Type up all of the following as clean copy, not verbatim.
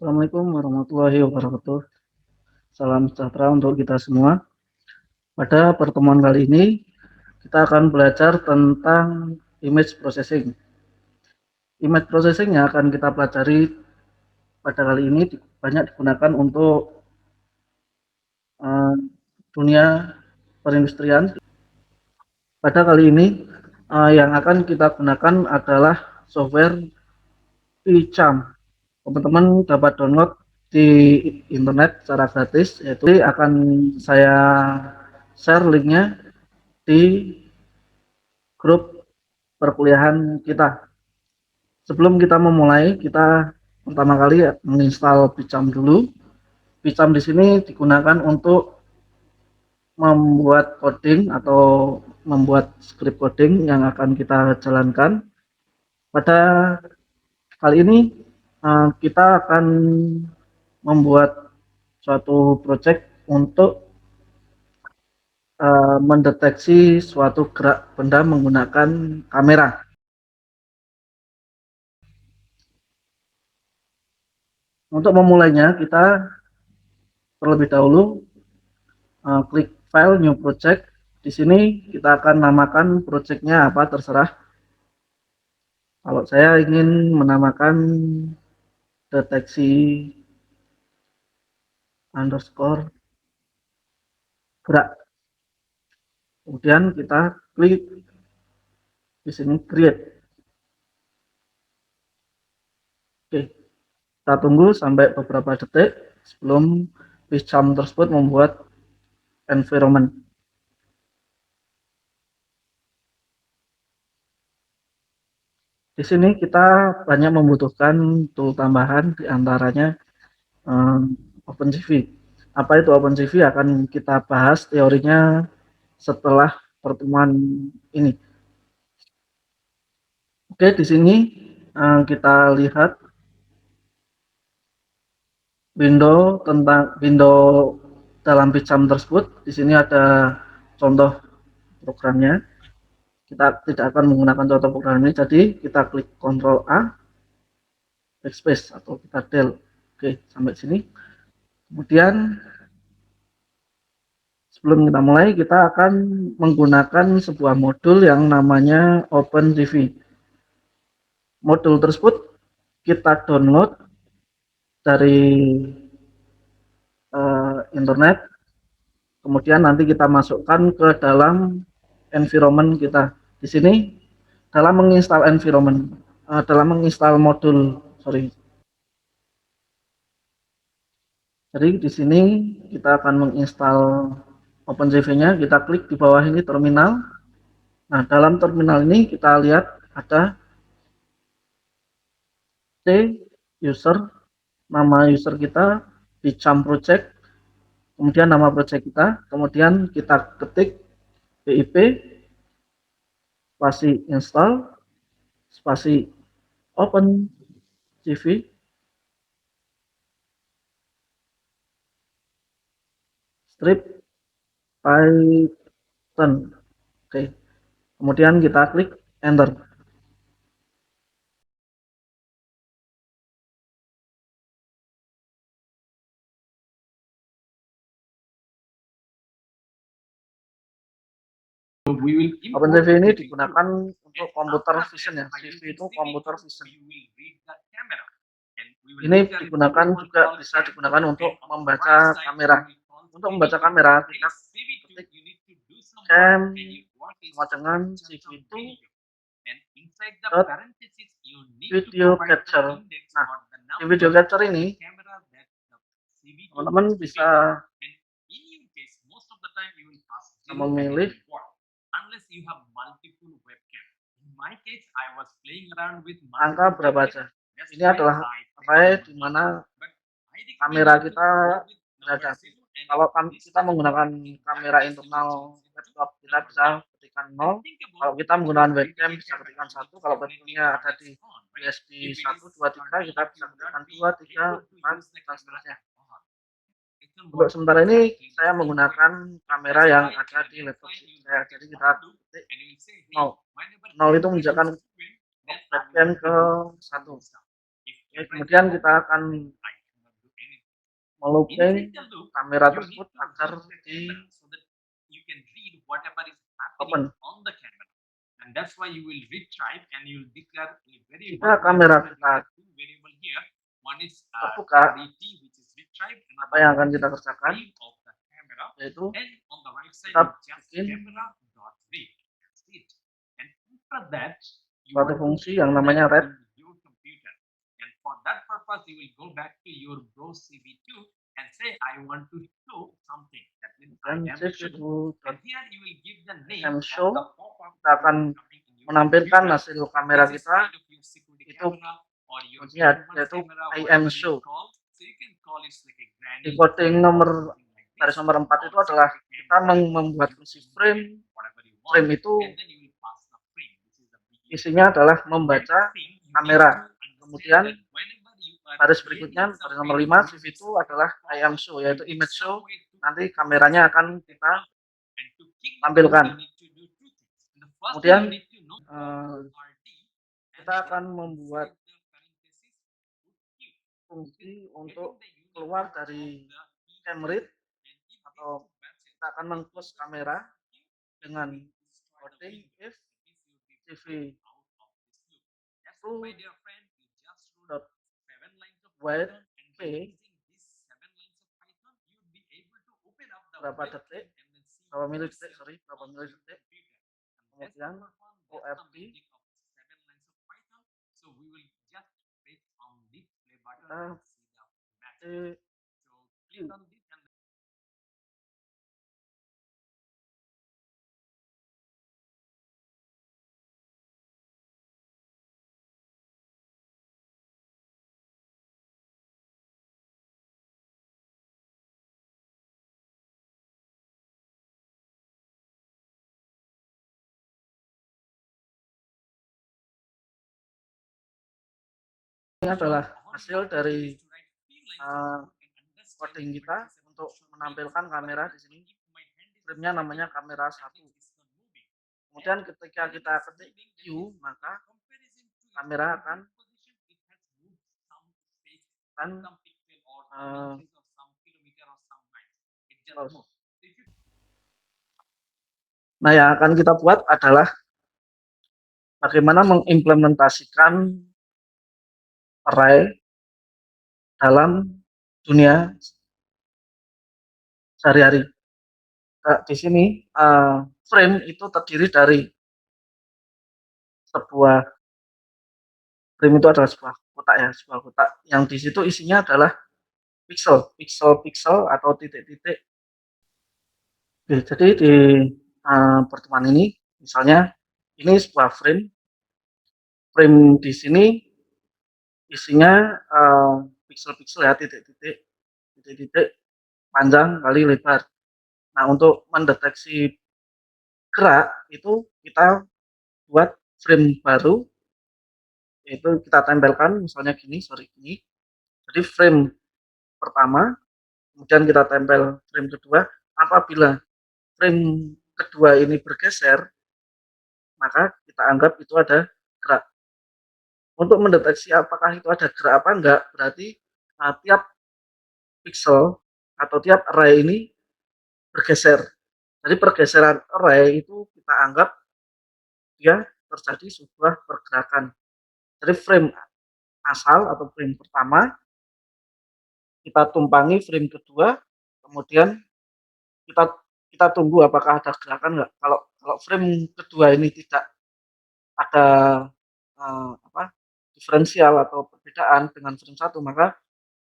Assalamualaikum warahmatullahi wabarakatuh. Salam sejahtera untuk kita semua. Pada pertemuan kali ini, kita akan belajar tentang image processing. Image processing yang akan kita pelajari pada kali ini banyak digunakan untuk uh, dunia perindustrian. Pada kali ini, yang akan kita gunakan adalah software PCAM. Teman-teman dapat download di internet secara gratis, yaitu akan saya share linknya di grup perkuliahan kita. Sebelum kita memulai, kita pertama kali menginstal Picam dulu. Picam di sini digunakan untuk membuat coding atau membuat script coding yang akan kita jalankan. Pada kali ini kita akan membuat suatu project untuk mendeteksi suatu gerak benda menggunakan kamera. Untuk memulainya, kita terlebih dahulu klik file new project. Di sini kita akan namakan projectnya apa, terserah. Kalau saya ingin menamakan deteksi underscore gerak. Kemudian kita klik di sini create. Oke, kita tunggu sampai beberapa detik sebelum Picam tersebut membuat environment. Di sini kita banyak membutuhkan tool tambahan, diantaranya OpenCV. Apa itu OpenCV akan kita bahas teorinya setelah pertemuan ini. Oke, di sini kita lihat window dalam Picam tersebut. Di sini ada contoh programnya. Kita tidak akan menggunakan contoh program ini, jadi kita klik Ctrl A, backspace atau kita del. Oke, sampai sini. Kemudian sebelum kita mulai, kita akan menggunakan sebuah modul yang namanya OpenCV. Modul tersebut kita download dari internet, kemudian nanti kita masukkan ke dalam environment kita. Di sini dalam menginstal environment, dalam menginstal modul, sorry. Jadi di sini kita akan menginstal OpenCV-nya, kita klik di bawah ini terminal. Nah, dalam terminal ini kita lihat ada C user, nama user kita, Picam project, kemudian nama project kita, kemudian kita ketik pip spasi install spasi open cv strip python. Oke, kemudian kita klik enter. OpenCV ini digunakan untuk komputer vision ya. CV itu komputer vision. Ini digunakan juga bisa digunakan untuk membaca kamera. Untuk membaca kamera kita ketik cam sama dengan CV2 video capture. Nah, di video capture ini teman-teman bisa memilih angka berapa aja. Ini adalah array di mana kamera kita berada. Kalau kita menggunakan kamera internal laptop, kita bisa ketikkan 0. Kalau kita menggunakan webcam bisa ketikkan 1. Kalau webcamnya ada di USB 1, 2, 3, kita bisa ketikkan 2, 3, 4, dan seterusnya. Untuk sementara ini saya menggunakan kamera yang ada di laptop saya. Jadi kita ketik 0. 0 itu menunjukkan webcam ke 1. Oke, kemudian kita akan melooping kamera tersebut agar di open. Jika kamera kita terbuka, apa yang akan kita kerjakan yaitu kita bikin suatu fungsi yang namanya read. Dan mshow kita akan menampilkan hasil kamera kita itu fungsinya yaitu imshow. Encoding baris nomor 4 itu adalah kita membuat fungsi frame. Frame itu isinya adalah membaca kamera. Kemudian baris berikutnya, baris nomor 5, shift itu adalah imshow, yaitu image show. Nanti kameranya akan kita tampilkan. Kemudian kita akan membuat fungsi untuk keluar dari camRead, atau kita akan meng-close kamera dengan coding if cv white p berapa detik, berapa milidetik, kemudian ORT kita ini adalah hasil dari coding kita untuk menampilkan kamera di sini. Frame-nya namanya kamera 1. Kemudian ketika kita ketik Q, maka kamera akan nah, yang akan kita buat adalah bagaimana mengimplementasikan array dalam dunia sehari-hari. Di sini frame itu terdiri dari frame itu adalah sebuah kotak ya, sebuah kotak yang di situ isinya adalah pixel atau titik-titik. Jadi di pertemuan ini, misalnya ini sebuah frame di sini isinya pixel ya, titik-titik panjang kali lebar. Nah, untuk mendeteksi gerak itu kita buat frame baru, yaitu kita tempelkan misalnya gini. Jadi frame pertama, kemudian kita tempel frame kedua. Apabila frame kedua ini bergeser, maka kita anggap itu ada gerak. Untuk mendeteksi apakah itu ada gerak apa enggak, berarti tiap pixel atau tiap array ini bergeser. Jadi pergeseran array itu kita anggap dia terjadi sebuah pergerakan. Jadi frame asal atau frame pertama kita tumpangi frame kedua, kemudian kita tunggu apakah ada gerakan enggak. Kalau frame kedua ini tidak ada diferensial atau perbedaan dengan frame 1, maka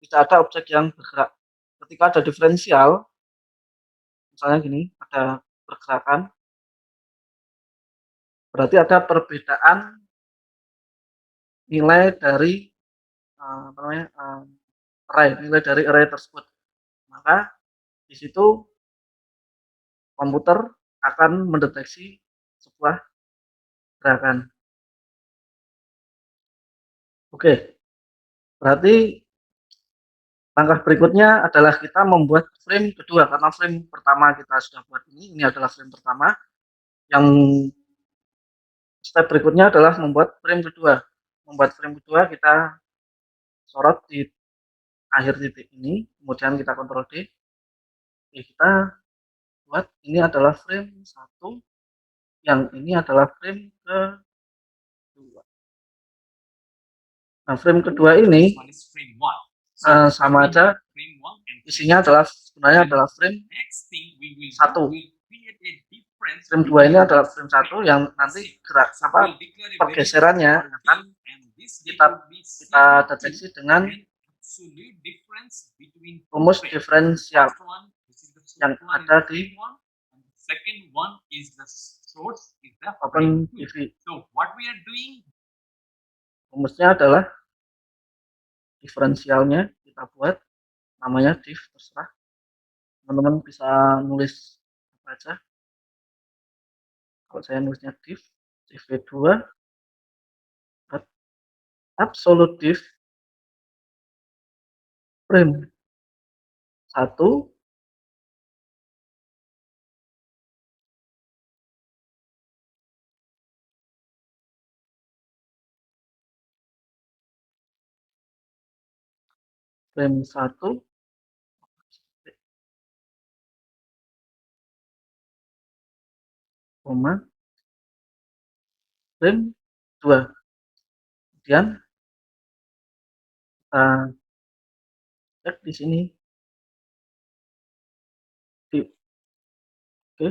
tidak ada objek yang bergerak. Ketika ada diferensial, misalnya gini, ada pergerakan, berarti ada perbedaan nilai dari array tersebut. Maka di situ komputer akan mendeteksi sebuah gerakan. Oke, berarti langkah berikutnya adalah kita membuat frame kedua, karena frame pertama kita sudah buat ini adalah frame pertama. Yang step berikutnya adalah membuat frame kedua. Membuat frame kedua kita sorot di akhir titik ini, kemudian kita Ctrl D, kita buat ini adalah frame 1, yang ini adalah frame kedua. Nah, frame kedua ini sama aja, isinya adalah sebenarnya adalah frame 1. Frame 2 ini adalah frame 1 yang nanti gerak pergeserannya akan kita deteksi dengan rumus diferensial yang ada di OpenPV. Rumusnya adalah diferensialnya kita buat namanya div, terserah teman-teman bisa nulis apa aja. Kalau saya nulisnya div dv2 absolute div frame 1 frame 1 koma frame 2. Kemudian kita cek di sini di oke,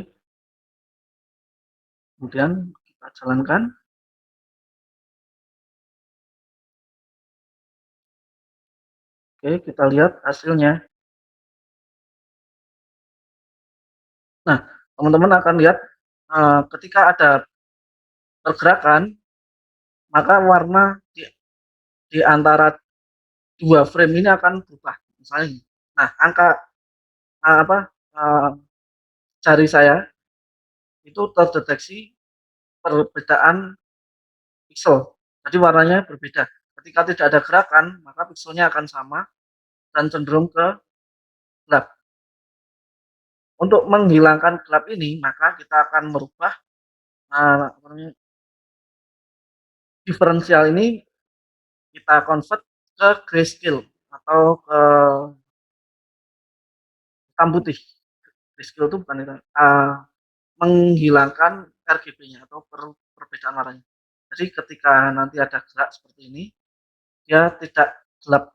kemudian kita jalankan. Oke, kita lihat hasilnya. Nah, teman-teman akan lihat ketika ada pergerakan, maka warna di antara dua frame ini akan berubah. Misalnya, nah angka jari saya itu terdeteksi perbedaan pixel. Jadi warnanya berbeda. Ketika tidak ada gerakan, maka pixelnya akan sama dan cenderung ke gelap. Untuk menghilangkan gelap ini, maka kita akan merubah diferensial ini, kita convert ke grayscale atau ke hitam putih. Grayscale itu bukan itu, menghilangkan RGB-nya atau perbedaan warnanya. Jadi ketika nanti ada gerak seperti ini, dia tidak gelap,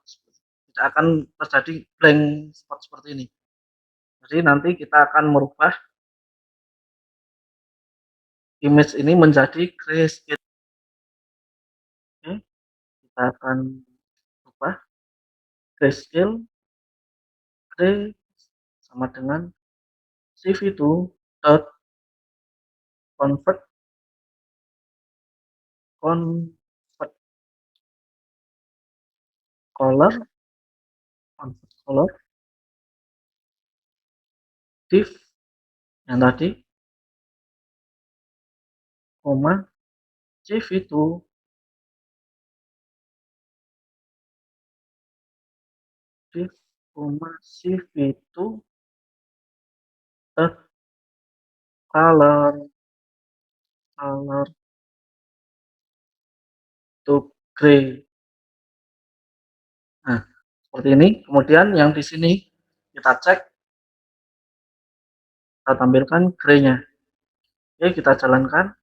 tidak akan terjadi blank spot seperti ini. Jadi nanti kita akan merubah image ini menjadi grayscale. Oke, kita akan ubah grayscale gray sama dengan cv2 dot convert color div yang tadi, koma cv2 div, koma cv2 dot color to gray. Nah, seperti ini. Kemudian yang di sini kita cek, kita tampilkan gray-nya. Oke, kita jalankan.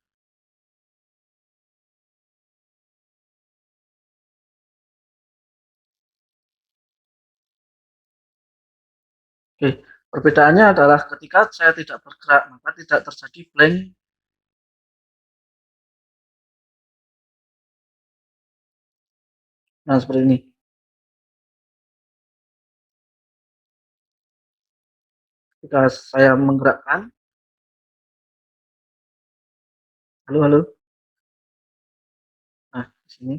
Oke, perbedaannya adalah ketika saya tidak bergerak, maka tidak terjadi blank. Nah, seperti ini. Jika saya menggerakkan, halo. Nah, di sini.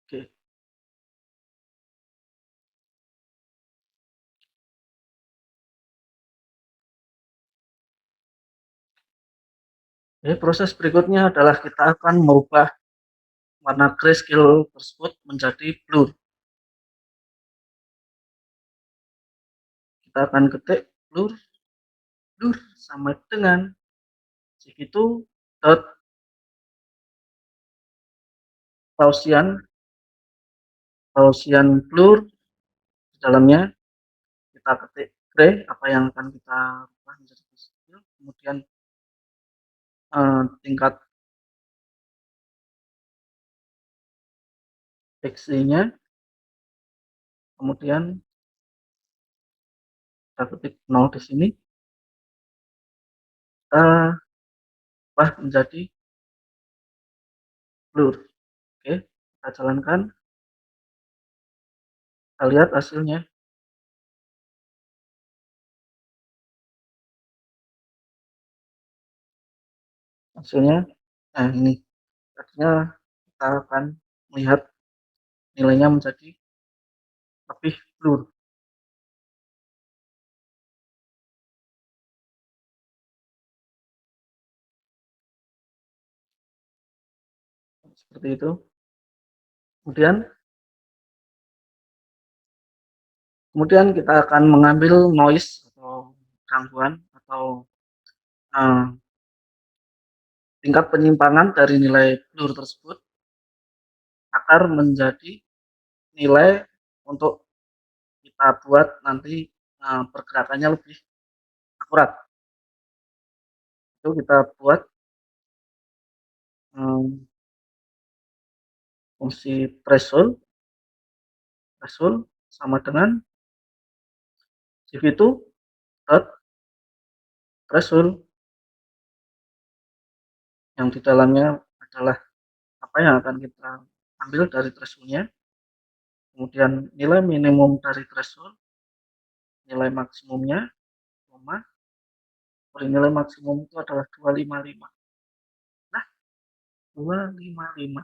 Oke. Jadi proses berikutnya adalah kita akan merubah warna grayscale tersebut menjadi blur. Kita akan ketik blur sama dengan segitu dot Gaussian Gaussian blur di dalamnya kita ketik gray, apa yang akan kita ubah menjadi kecil, kemudian tingkat X-nya, kemudian kita ketik 0 di sini, kita ubah menjadi blur. Oke, kita jalankan, kita lihat hasilnya. Hasilnya, nah ini, artinya kita akan melihat nilainya menjadi lebih blur. Seperti itu. Kemudian kita akan mengambil noise atau gangguan atau uh, tingkat penyimpangan dari nilai blur tersebut agar menjadi nilai untuk kita buat nanti pergerakannya lebih akurat. Itu kita buat fungsi threshold sama dengan CV2 dot threshold, yang di dalamnya adalah apa yang akan kita ambil dari thresholdnya, kemudian nilai minimum dari threshold, nilai maksimumnya, koma, nilai maksimum itu adalah 255. Nah, 255,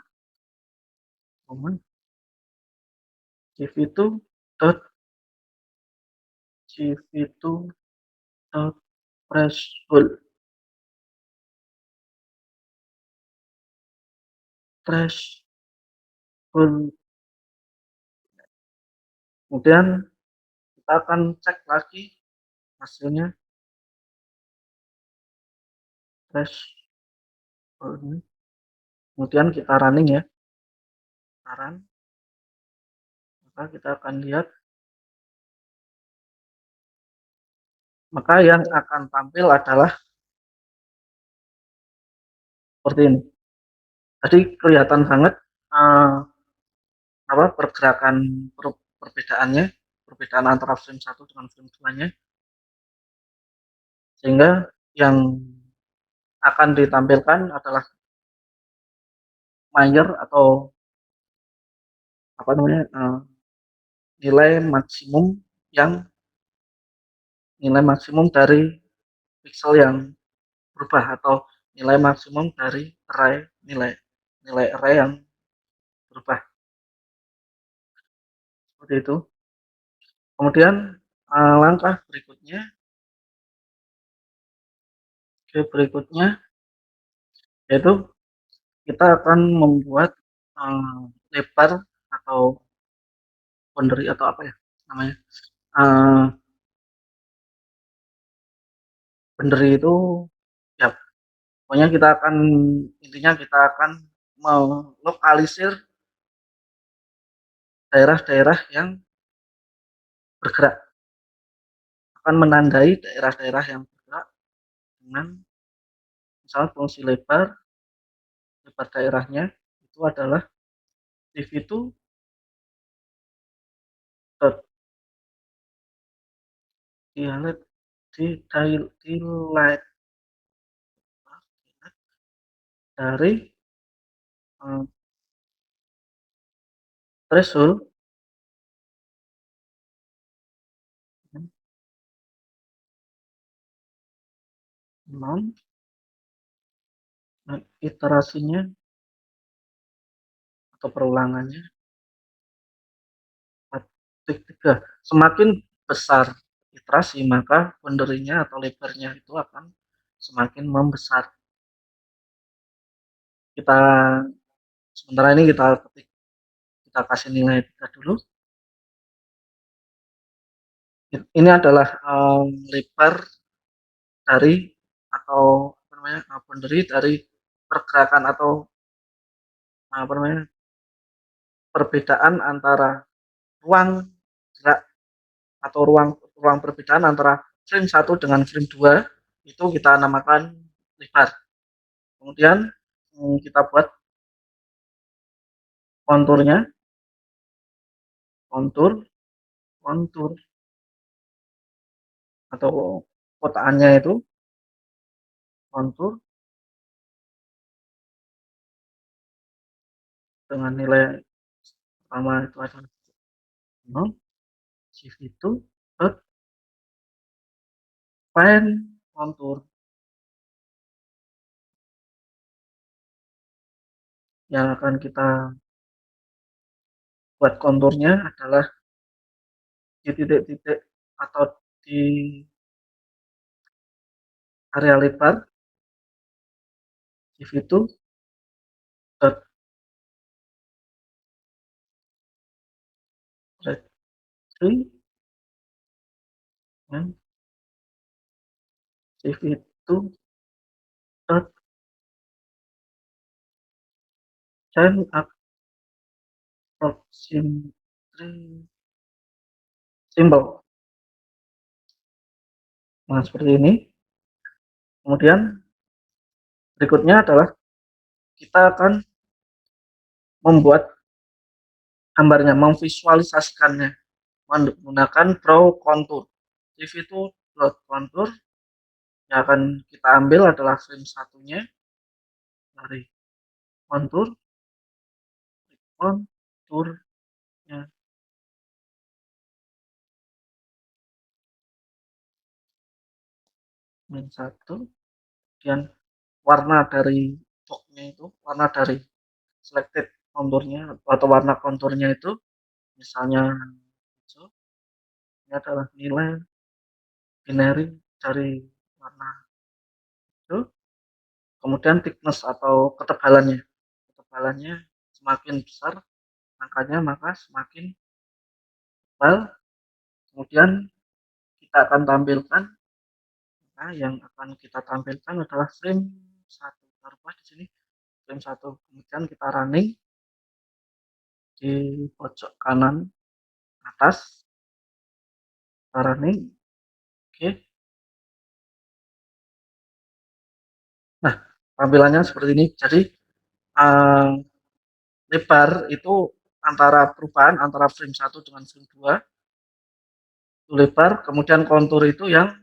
koma, CV2 dot CV2 dot threshold, threshold. Kemudian kita akan cek lagi hasilnya, threshold. Kemudian kita running ya, run, maka kita akan lihat, maka yang akan tampil adalah seperti ini. Jadi kelihatan banget pergerakan perbedaannya, perbedaan antara frame 1 dengan frame 2-nya, sehingga yang akan ditampilkan adalah Mayer atau apa namanya, nilai maksimum yang nilai maksimum dari pixel yang berubah atau nilai maksimum dari nilai array yang berubah, seperti itu. Kemudian langkah berikutnya yaitu kita akan membuat lebar atau boundary atau apa ya namanya, uh, boundary itu ya pokoknya intinya kita akan melokalisir daerah-daerah yang bergerak, akan menandai daerah-daerah yang bergerak dengan misalnya fungsi lebar daerahnya itu adalah CV2 dot dilihat dari threshold non iterasinya atau perulangannya 4,3. Semakin besar iterasi maka boundary-nya atau lebarnya itu akan semakin membesar. Kita sementara ini kita kasih nilai 3 dulu. Ini adalah lebar dari atau apa namanya, boundary dari pergerakan atau apa namanya, perbedaan antara ruang gerak atau ruang ruang perbedaan antara frame 1 dengan frame 2 itu kita namakan lebar. Kemudian kita buat konturnya, kontur, kontur atau kotakannya itu kontur dengan nilai pertama itu adalah 0, shift itu dot find kontur. Yang akan kita buat konturnya adalah di titik-titik atau di area lebar, shift itu dot tree dan shift itu dot change approximate symbol. Nah, seperti ini. Kemudian berikutnya adalah kita akan membuat gambarnya, memvisualisasikannya menggunakan draw contour. Shift itu draw contour, yang akan kita ambil adalah frame satunya dari kontur, konturnya frame satu, kemudian warna dari boxnya itu, warna dari selected konturnya atau warna konturnya itu misalnya hijau, ini adalah nilai binary dari warna itu. Kemudian thickness atau ketebalannya semakin besar angkanya maka semakin tebal. Kemudian kita akan tampilkan, nah yang akan kita tampilkan adalah frame 1. Taruhlah di sini frame 1. Kemudian kita running di pojok kanan atas, kita running. Oke. Nah, tampilannya seperti ini. Jadi lebar itu antara perubahan antara frame 1 dengan frame 2 itu lebar, kemudian kontur itu yang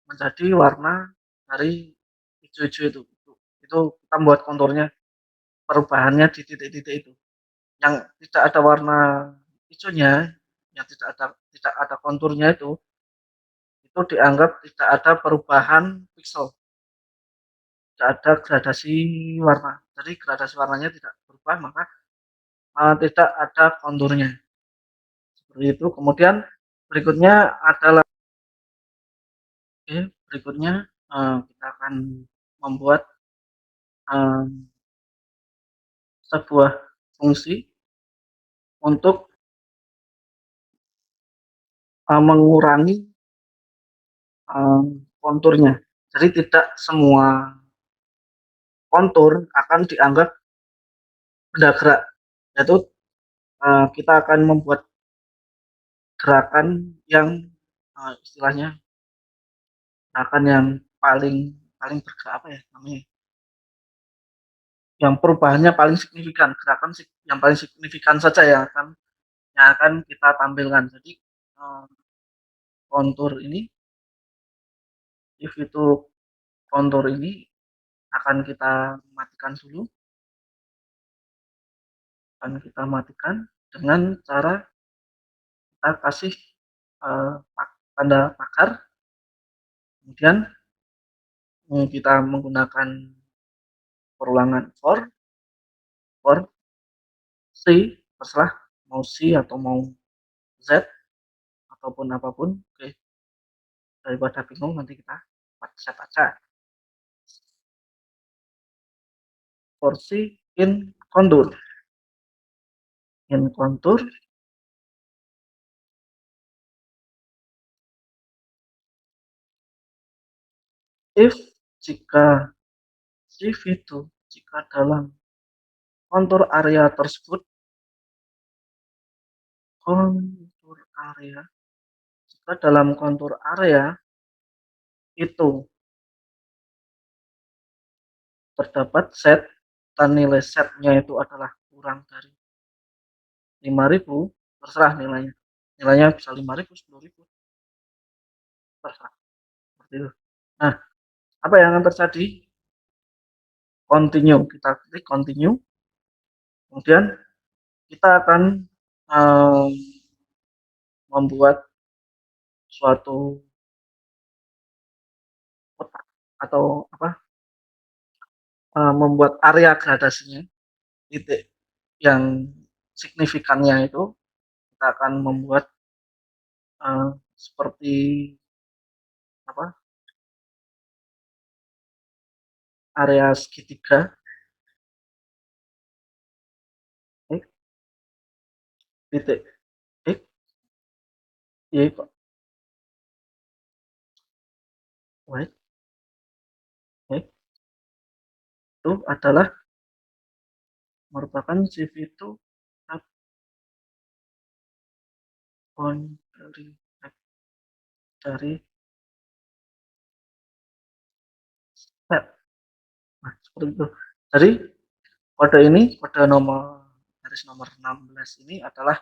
menjadi warna dari hijau-hijau itu kita membuat konturnya, perubahannya di titik-titik itu yang tidak ada warna hijaunya, yang tidak ada konturnya itu dianggap tidak ada perubahan pixel, tidak ada gradasi warna. Jadi gradasi warnanya tidak berubah, maka tidak ada konturnya. Seperti itu. Kemudian berikutnya adalah berikutnya kita akan membuat sebuah fungsi untuk mengurangi konturnya. Jadi tidak semua kontur akan dianggap benda gerak, yaitu kita akan membuat gerakan yang istilahnya gerakan yang paling paling bergerak, apa ya namanya, yang perubahannya paling signifikan, gerakan yang paling signifikan saja yang akan kita tampilkan. Jadi kontur ini, if itu kontur ini akan kita matikan dulu, akan kita matikan dengan cara kita kasih tanda pagar, kemudian kita menggunakan perulangan for C, terserah mau C atau mau Z ataupun apapun. Oke, daripada bingung nanti kita set aja for C in contour if jika shift itu jika dalam kontur area tersebut kontur area. Jika dalam kontur area itu terdapat set dan nilai setnya itu adalah kurang dari 5.000, terserah nilainya. Nilainya bisa 5.000, 10.000, terserah. Seperti itu. Nah, apa yang akan terjadi? Continue. Kita klik continue. Kemudian kita akan um, membuat suatu kotak atau apa? Membuat area gradasinya, titik yang signifikannya itu kita akan membuat seperti apa? Area segitiga, X, titik X, Y, Y, Y, itu adalah merupakan CV itu dari step. Nah, seperti itu. Jadi kode ini, kode garis nomor 16 ini adalah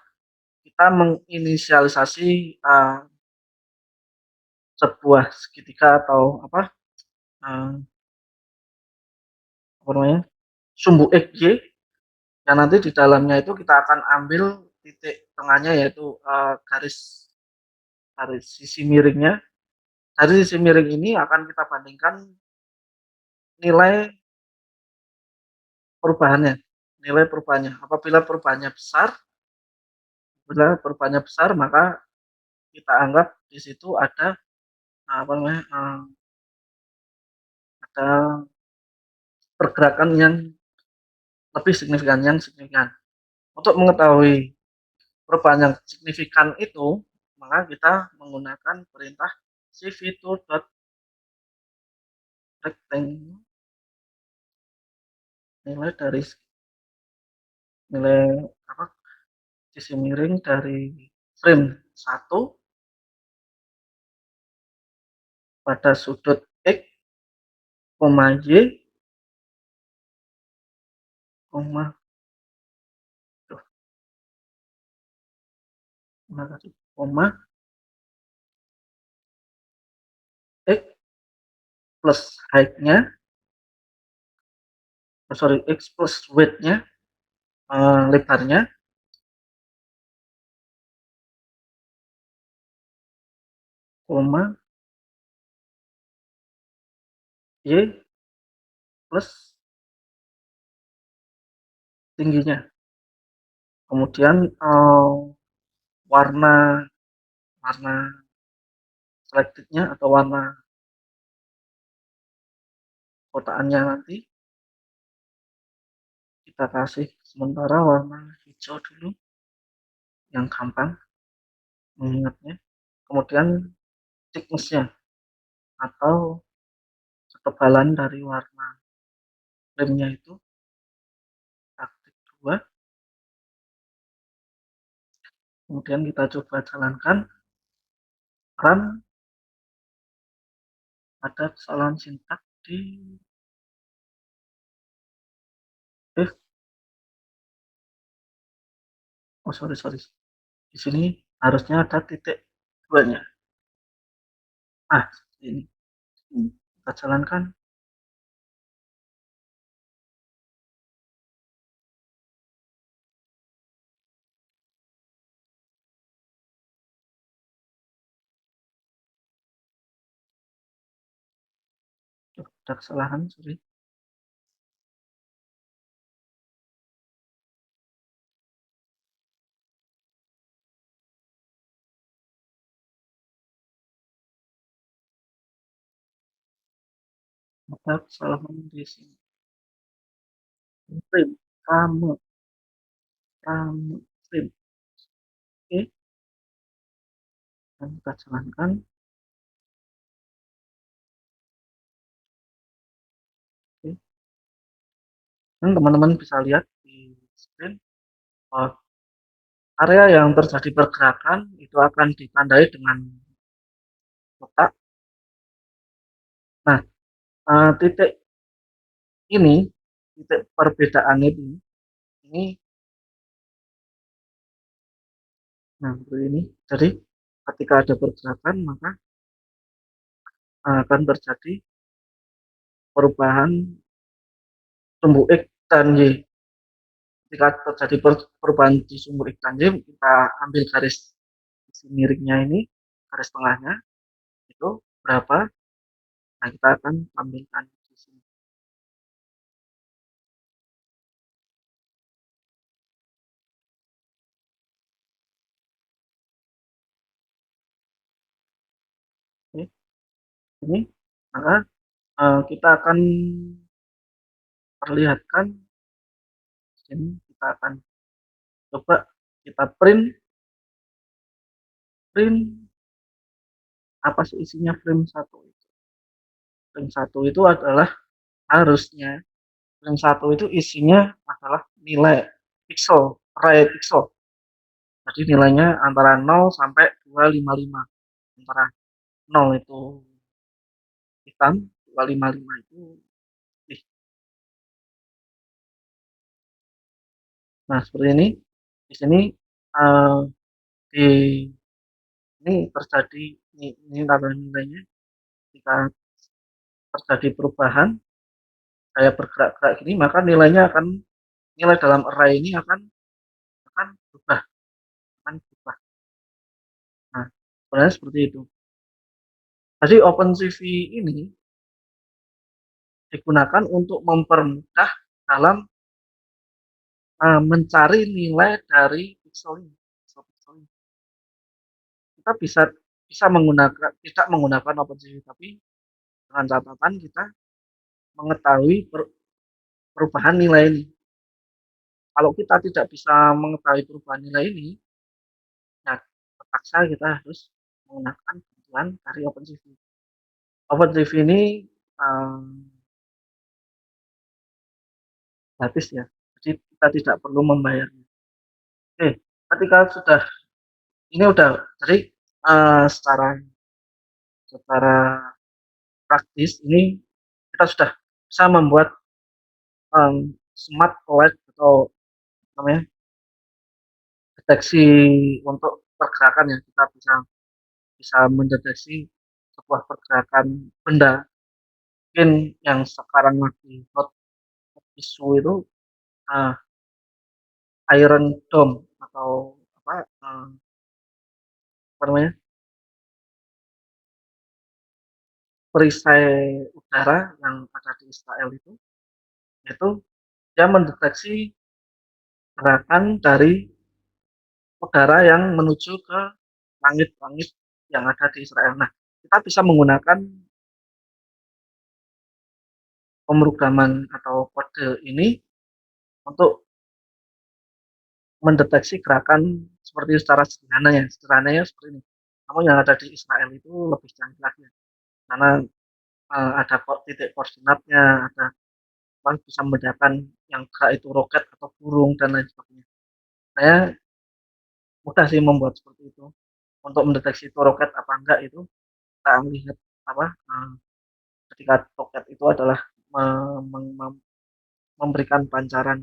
kita menginisialisasi sebuah segitiga atau uh, apa namanya, sumbu XY, yang nanti di dalamnya itu kita akan ambil titik tengahnya, yaitu garis garis sisi miringnya. Dari sisi miring ini akan kita bandingkan nilai perubahannya. Nilai perubahannya. Apabila perubahannya besar, maka kita anggap di situ ada apa namanya, ada pergerakan yang lebih signifikan, yang signifikan. Untuk mengetahui perubahan yang signifikan itu, maka kita menggunakan perintah cv2.rectangle, nilai dari nilai apa, sisi miring dari frame 1 pada sudut X, Y, koma koma X plus height-nya, X plus width-nya, lebarnya, koma Y plus tingginya. Kemudian warna warna selected-nya atau warna kotaannya nanti kita kasih sementara warna hijau dulu, yang gampang mengingatnya. Kemudian thickness-nya atau ketebalan dari warna frame-nya itu aktif 2. Kemudian kita coba jalankan run. Ada kesalahan sintak di if, sorry, di sini harusnya ada titik 2-nya. Ini kita jalankan. Ada kesalahan, sorry. Ada kesalahan di sini. Frame, frame. Oke, dan kita jalankan. Oke. Dan teman-teman bisa lihat di screen Area yang terjadi pergerakan itu akan ditandai dengan kotak. Nah, titik ini, titik perbedaan ini, nah seperti ini. Jadi ketika ada pergerakan maka akan terjadi perubahan sumbu X dan Y. Ketika terjadi perubahan di sumbu X dan Y, kita ambil garis isi miringnya ini, garis tengahnya itu berapa. Nah, kita akan tampilkan di sini. Oke, ini maka kita akan perlihatkan di sini. Kita akan coba kita print apa sih isinya frame satu itu. Frame satu itu adalah harusnya frame satu itu isinya adalah nilai pixel, array pixel. Jadi nilainya antara 0 sampai 255. Antara 0 itu hitam, 255 itu putih. Nah, seperti ini. Di sini uh, di ini terjadi ini tanda nilainya. Jika terjadi perubahan kayak bergerak-gerak gini, maka nilai dalam array ini akan berubah, akan berubah. Nah, sebenarnya seperti itu. Jadi OpenCV ini digunakan untuk mempermudah dalam mencari nilai dari pixel ini. Kita bisa bisa menggunakan tidak menggunakan OpenCV, tapi dengan catatan kita mengetahui perubahan nilai ini. Kalau kita tidak bisa mengetahui perubahan nilai ini, ya terpaksa kita harus menggunakan bantuan dari OpenCV. OpenCV ini um, gratis ya, jadi kita tidak perlu membayarnya. Oke, ketika sudah ini udah, jadi secara secara praktis ini kita sudah bisa membuat smart OLED atau namanya deteksi untuk pergerakan ya. Kita bisa bisa mendeteksi sebuah pergerakan benda. Mungkin yang sekarang lagi hot isu itu uh, Iron Dome atau apa, apa namanya, perisai udara yang ada di Israel itu dia mendeteksi gerakan dari udara yang menuju ke langit-langit yang ada di Israel. Nah, kita bisa menggunakan pemrograman atau kode ini untuk mendeteksi gerakan seperti secara sederhananya seperti ini. Namun yang ada di Israel itu lebih canggih lagi, karena ada titik koordinatnya, ada bisa membedakan yang gerak itu roket atau burung dan lain sebagainya. Saya mudah sih membuat seperti itu. Untuk mendeteksi itu roket apa enggak itu kita lihat apa, ketika roket itu adalah memberikan pancaran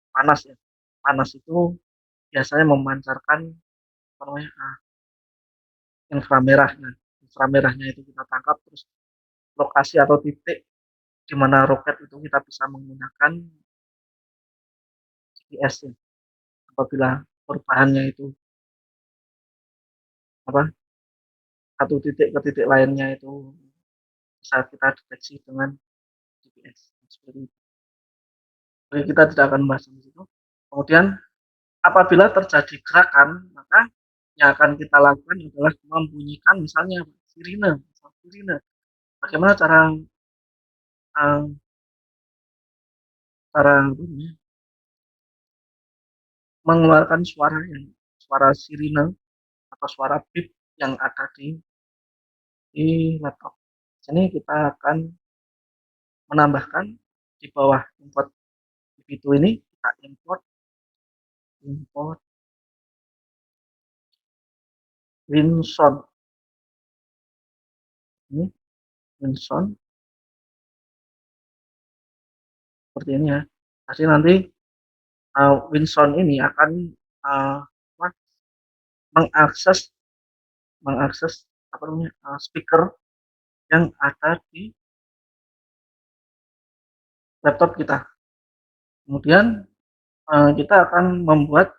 panas ya. Panas itu biasanya memancarkan apa namanya, inframerah. Nah, inframerahnya itu kita tangkap, terus lokasi atau titik di mana roket itu kita bisa menggunakan GPS ya. Apabila perubahannya itu apa, satu titik ke titik lainnya itu bisa kita deteksi dengan GPS seperti itu. Jadi kita tidak akan membahas di situ. Kemudian apabila terjadi gerakan, maka yang akan kita lakukan adalah membunyikan misalnya sirine, sirine. Bagaimana cara uh, cara mengeluarkan suara sirine atau suara bip yang ada di laptop. Sini kita akan menambahkan di bawah import itu ini, kita import Winson. Ini Winson seperti ini ya. Pasti nanti Winson ini akan apa, mengakses mengakses apa namanya speaker yang ada di laptop kita. Kemudian kita akan membuat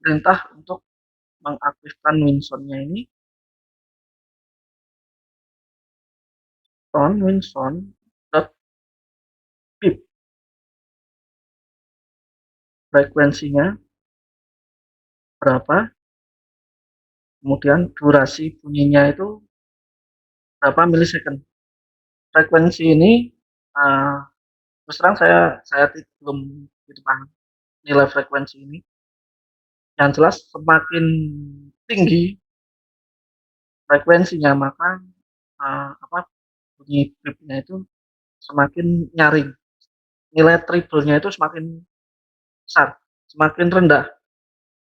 perintah untuk mengaktifkan Winsonnya ini. Winson.pip, frekuensinya berapa, kemudian durasi bunyinya itu berapa milisecond. Frekuensi ini terus terang saya belum gitu paham nilai frekuensi ini. Yang jelas semakin tinggi frekuensinya maka apa bunyi bipnya itu semakin nyaring. Nilai treble-nya itu semakin besar. Semakin rendah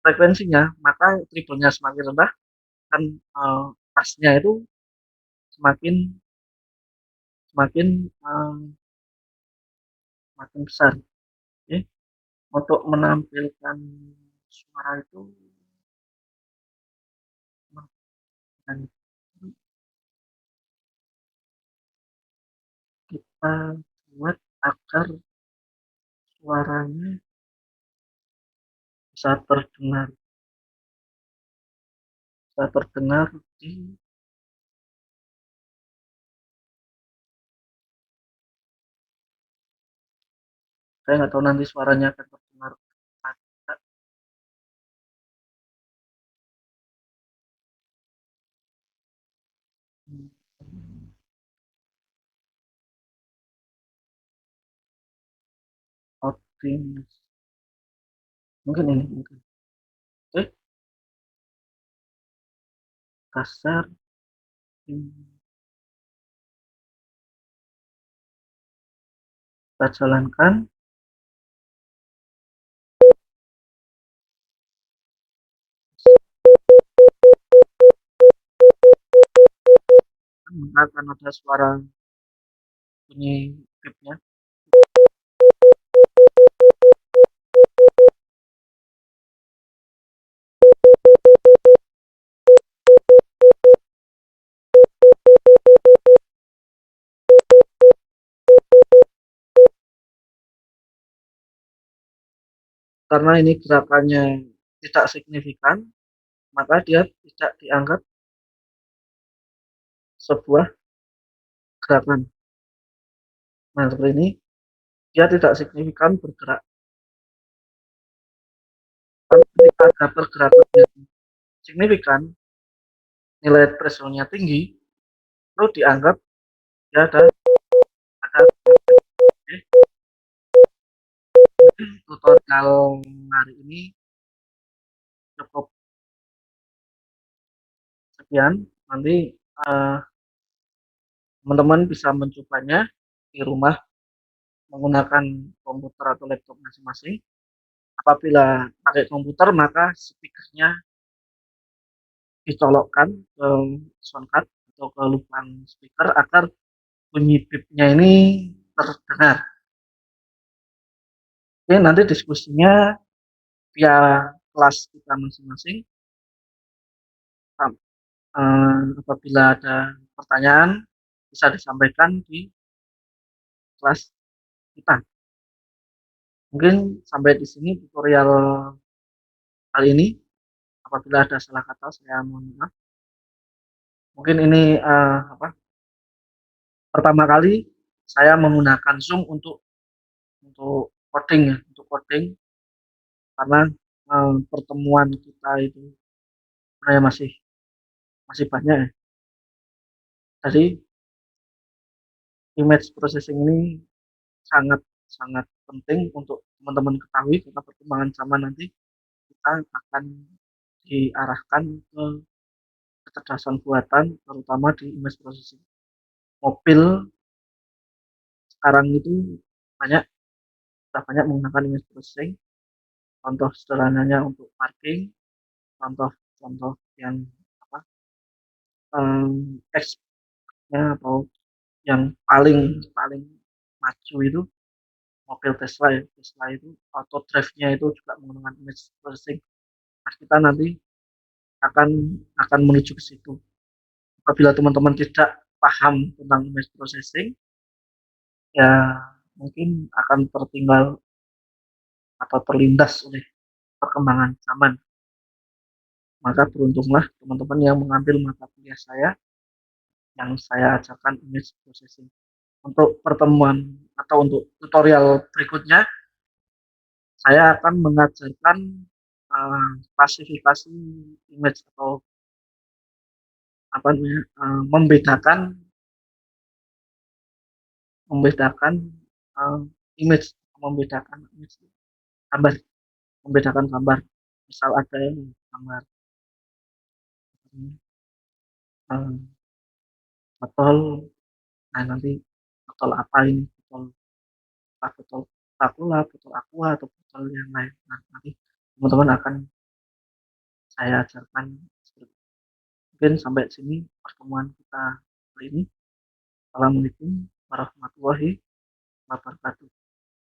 frekuensinya maka treble-nya semakin rendah dan bass-nya itu semakin semakin semakin besar. Oke. Untuk menampilkan suara itu kita buat agar suaranya bisa terdengar di saya nggak tahu nanti suaranya akan terdengar ada optimis mungkin ini mungkin kasar kita jalankan maka akan ada suara bunyi bipnya. Karena ini gerakannya tidak signifikan maka dia tidak dianggap sebuah gerakan. Nah seperti ini dia tidak signifikan bergerak. Tapi ketika ada pergerakan yang signifikan, nilai thresholdnya tinggi, itu dianggap dia ada tutorial hari ini cukup sekian. Nanti teman-teman bisa mencobanya di rumah menggunakan komputer atau laptop masing-masing. Apabila pakai komputer maka speakernya dicolokkan ke soundcard atau ke lubang speaker agar bunyi bipnya ini terdengar. Oke, nanti diskusinya via kelas kita masing-masing. Apabila ada pertanyaan bisa disampaikan di kelas kita. Mungkin sampai di sini tutorial kali ini. Apabila ada salah kata saya mohon maaf. Mungkin ini pertama kali saya menggunakan Zoom untuk coding ya, untuk coding karena pertemuan kita itu sebenarnya masih banyak ya. Jadi image processing ini sangat sangat penting untuk teman-teman ketahui karena perkembangan zaman nanti kita akan diarahkan ke kecerdasan buatan terutama di image processing. Mobil sekarang itu banyak sudah banyak menggunakan image processing. Contoh sederhananya untuk parking, contoh-contoh yang X-nya atau yang paling paling maju itu mobil Tesla ya. Tesla itu auto drive-nya itu juga menggunakan image processing. Nah, kita nanti akan akan menuju ke situ. Apabila teman-teman tidak paham tentang image processing, ya mungkin akan tertinggal atau terlindas oleh perkembangan zaman. Maka beruntunglah teman-teman yang mengambil mata kuliah saya yang saya ajarkan image processing. Untuk pertemuan atau untuk tutorial berikutnya, saya akan mengajarkan klasifikasi image atau apa namanya, membedakan membedakan uh, image membedakan image gambar membedakan gambar. Misal ada yang gambar uh, botol, nah nanti botol apa ini, botol apa, botol Coca-Cola, botol Aqua, atau botol yang lain. Nah, nanti teman-teman akan saya ajarkan. Mungkin sampai sini pertemuan kita kali ini. Assalamualaikum warahmatullahi wabarakatuh.